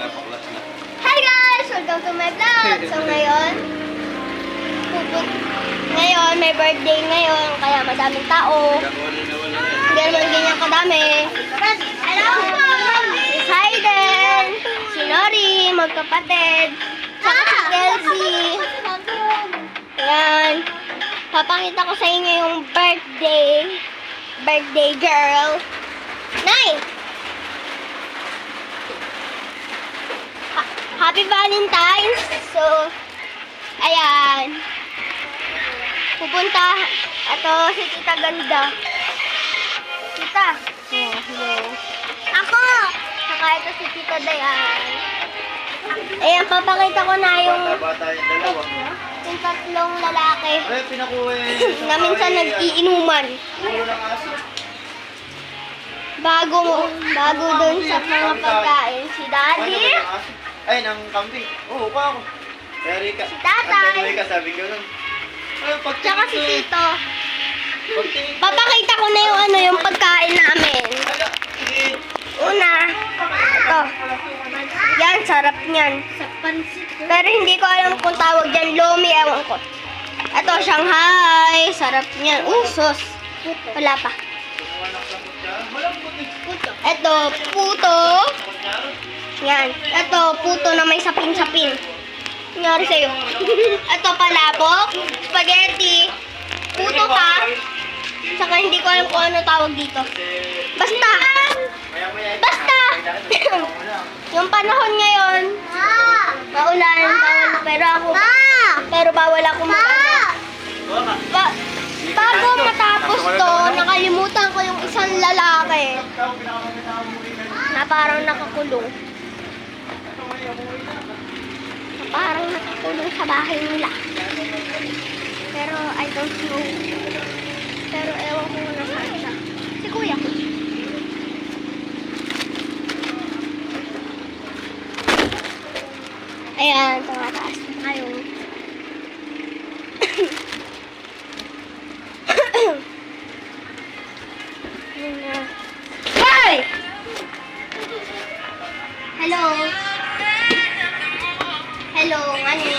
Hi guys! Welcome to my vlog! So ngayon, may birthday ngayon, kaya madaming tao. Hindi naman ganyan kadami. Hello po! Si Hayden, si Nori, magkapatid, saka si Kelsey. Ayan. Papakita ko sa inyo yung birthday girl. Nay! Happy Valentine's! So, ayan. Pupunta. Ito, si Tita Ganda. Tita. Oh, hello. Ako! Saka ito si Tita Dayan. Ayan, papakita ko na yung tatlong lalaki na minsan nag-iinuman. Bago dun sa mga pagkain. Si Daddy. Ay, ng kambing. Oo, pa ako. Kaya Rika. Si Tatay. Rika, sabi ko nun. Tsaka si Tito. Papakita ko na yung pagkain namin. Una, ito. Yan, sarap niyan. Pero hindi ko alam kung tawag dyan. Lomi, ewan ko. Ito, Shanghai. Sarap niyan. Sos. Wala pa. Ito, puto. Yan. Ito, puto na may sapin-sapin. Nangyari sa'yo. Ito, palabok. Spaghetti. Puto pa. Saka hindi ko alam kung ano tawag dito. Basta. Yung panahon ngayon, maulan, pero bawal ako bago matapos to, nakalimutan ko yung isang lalaki na parang nakakulong. Sa bahay nila. Pero I don't know. Pero ewan ko na saan siya. Si Kuya ko. Ayan, tumataas na tayo. Hey! Hello? Hello, ano?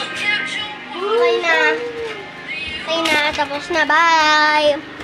Okay na. Tapos na. Bye!